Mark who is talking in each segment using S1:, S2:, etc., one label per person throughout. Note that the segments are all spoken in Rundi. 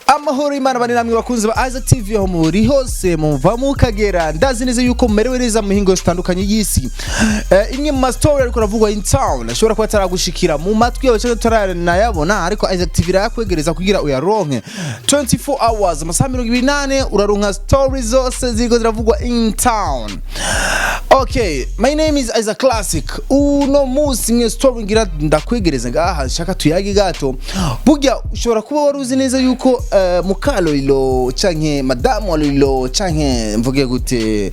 S1: Amahoro Imana bani namwe bakunze ba Isaac TV aho muri hose muva mu Kagera ndazi neza yuko mumerewe neza mu hingo zitandukanye y'isi. Imwe mu story ariko ravugwa in town ashobora kuba taragushikira mu matwi yawe cyangwa taranayabona ariko Isaac TV yakwegereza kugira uyaronke 24 hours amasaha 28 uraronka stories zose ziriko ziravugwa in town. Okay, my name is Isaac Classic. Uno musi mwe story ngira ndakwegereza ngaha shaka tuyage gato. Burya ushobora kuba waruzi neza yuko mukalolilo canke madame walolilo canke mvuge gute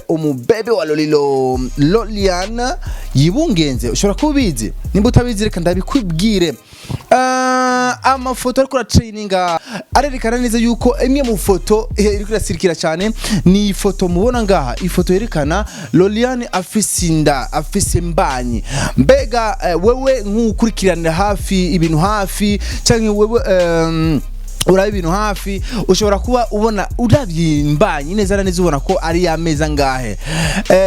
S1: umubebe walolilo Loliana yibungenze ushobora kubizi nimba utabizi reka ndabikwibwire. Amafoto ariko traininga arerekana neza yuko imwe mu foto iriko irasirikira cyane ni ifoto mubona ngaha. Ifoto yerekana Loliane afisinda afise mbanyi mbega wewe nk'ukurikirana hafi ibintu hafi canke wewe urabe ibintu hafi ushobora kuba ubona urabyimbanyi neza neza ubona ko ari yameza ngahe.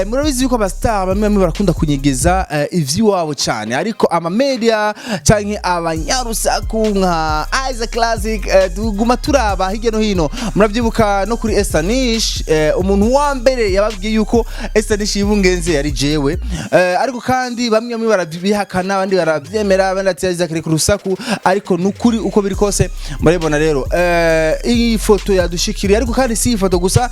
S1: Murabizi yuko abastar bamwe barakunda kunyegeza ivy'iwabo cyane ariko ama media canke abanyarusaku nka Isaac Classic tuguma turaba hirya no hino. Muravyibuka no kuri Estanish umuntu wa mbere yababwiye yuko Estanish yibungenze yari jewe ariko kandi bamwe barabihakana abandi baravyemera abandi ati Isaac ku rusaku ariko nukuri uko biri kose murabona rero iyi foto yadushikiriye ariko kandi si ifoto gusa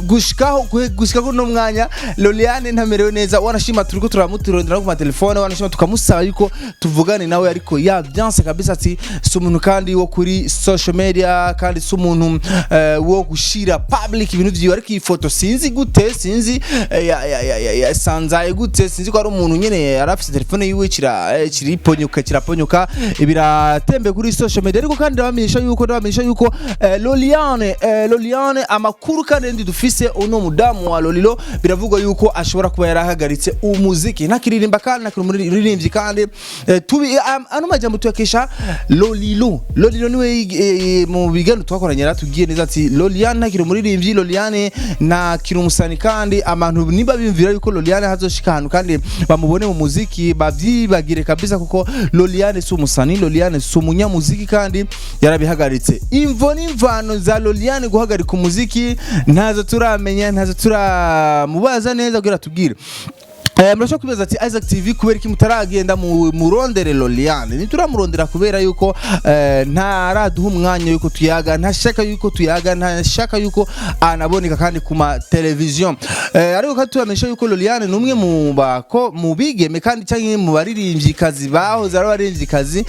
S1: gushikaho no mwanya Loliane ntamerewe neza wanashima turiko turamuturondera ku telefone wanashima tukamusaba yuko tuvugane nawe ariko ya byanse kabisa ati sumuntu kandi wo kuri social media kandi sumuntu wo gushira public ibintu vyiwe ariko iyi foto sinzi gute sinzi sanzaye gute sinzi ko ari umuntu nyene arafise telefone yiwe kiraponyuka ibiratembe kuri social media ariko kandi ndabamenyesha yuko Loliane amakuru kandi dufise uno mudamu wa Lolilo biravugwa yuko ashobora kuba yarahagaritse umuziki ntakiririmba kandi nakuririmvyi kandi ano majambo tuyakesha Lolilo niwe mu bigano twakoranyira tugiye neza ati Loliane ntakiri umuririmbyi Loliane ntakiri umusani kandi abantu niba bimvira yuko Loliane hazoshika hanu kandi bamubone mu muziki bavyibagire kabisa kuko Loliane si umusani Loliane si umunyamuziki kandi yarabihagaritse. Imvo n'imvano za Loliane guhagarika umuziki ntazo turamenya ntazo turamubaza neza kugira tubwire. Murashaka kubaza ati Isaac TV kubera iki mutaragenda murondere Loliane nituramurondera kubera yuko ntaraduha umwanya yuko tuyaga ntashaka yuko tuyaga ntashaka yuko anaboneka kandi kuma television ariko kandi turamenyesha yuko Loliane numwe mu bigeme kandi cyangwa mu baririmbyi kazi baho zarabaririmbyi kazi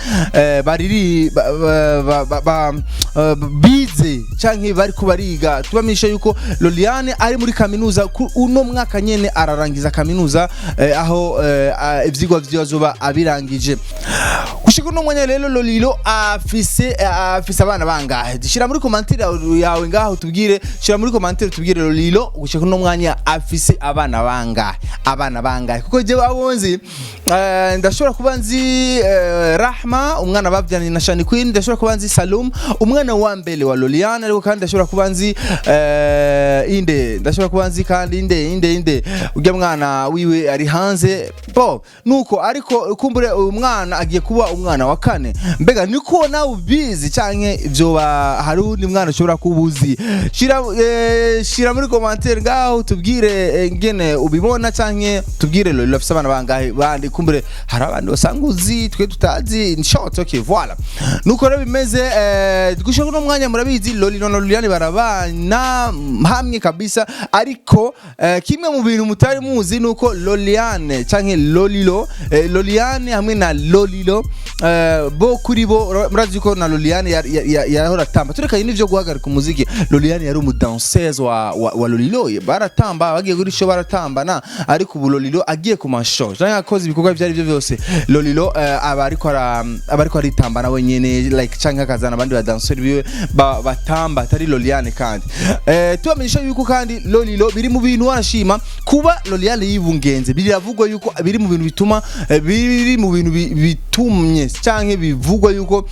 S1: bize cyangwa bari kubariga tubamenyesha yuko Loliane ari muri kaminuza uno mwaka nyene ararangiza kaminuza aho ivyigwa vyozoba abirangije gushika no mwanya rero Lolilo afise abana bangahe shira muri commentaire yawe ngaho tubwire shira muri commentaire tubwire Lolilo gushika no mwanya afise abana bangahe kuko je babonzi ndashobora kuba nzi Rahma umwana bavyanye na Shani Queen ndashobora kuba nzi Salum umwana wa mbele wa Loliane ariko kandi ndashobora kuba nzi inde ndashobora kuba nzi kandi inde ujya mwana wiwe ari hanze bo nuko ariko kumbure umwana agiye kuba umwana wa kane mbega niko nawe ubizi canke ivyo hari undi mwana ushobora kubuzi shira muri commentaire ngaho tubwire ngene ubibona canke tubwire Lolilo afise abana bangahe bandi kumbure hari abandi basanguzi twe tutazi in short. Okay voilà nuko rero bimeze gushaka no mwanya murabizi Lolilo na Loliane barabana hamwe kabisa ariko kimwe mu bintu mutari muzi nuko Loliane canke Loliane hamwe na Lolilo bo kuri bo murazi ko na Loliane yahora tamba tureka n'ivyo guhagarika umuziki. Loliane yari umudanseuse wa Lolilo baratamba bagiye kuri show baratambana ariko ubu Lolilo agiye ku mashow canke akoze ibikorwa byari byo byose Lolilo abariko aritambana wenyene like canke akazana abandi ba danseur biwe batamba atari Loliane kandi tubamenyesha yuko kandi Lolilo biri mu bintu warashima kuba Loliane yibungenze biravugwa yuko biri mu bintu bituma bitumye canke bivugwa yuko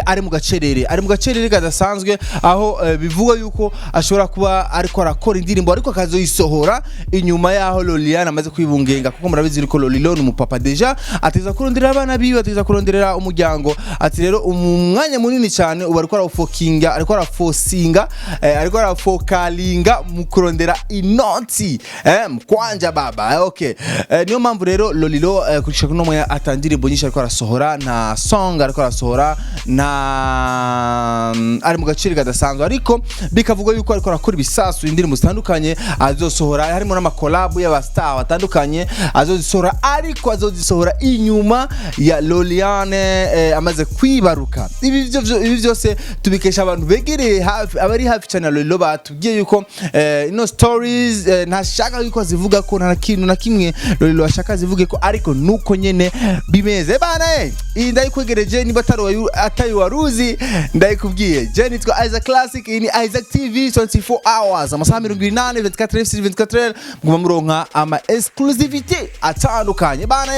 S1: ari mu gacerere kadasanzwe aho bivuga yuko ashobora kuba ariko arakora indirimbo ariko akazoyisohora inyuma yaho Loliane amaze kwibungenga kuko murabizi ko LOLILO ni umupapa deja ateza kurondera abana biwe ateza kuronderera umuryango ati rero umwanya munini cyane uba ariko arafokinga ariko arafosinga ariko arafokalinga mu kurondera inoti mkwanja baba okay niyo mpamvu rero LOLILO kurishaka no mwanya atandirimbo nyinshi ariko arasohora na song ariko arasohora na ari mu gaciro kadasanzwe ariko bikavuga yuko ariko arakora ibisasu indirimbo zitandukanye azosohora harimo n'amakolabo y'abastar batandukanye azozisohora ariko azozisohora inyuma ya Loliane amaze kwibaruka ibi byose tubikesha abantu begereye hafi abari hafi cyane LOLILO batubwiye yuko ino stories ntashaka yuko zivuga ko nta kintu na kimwe LOLILO ashaka zivuge ko ariko nuko nyene bimeze bana iyi ndayikwegereje niba atayo waruzi ndayikubwiye je nitwa Isaac Classic ini Isaac TV 24 hours amasaha 28 24 nguma muronka ama exclusivity atandukanye bana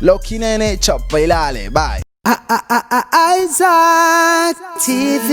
S1: lokinene chapa ilale bye
S2: Isaac TV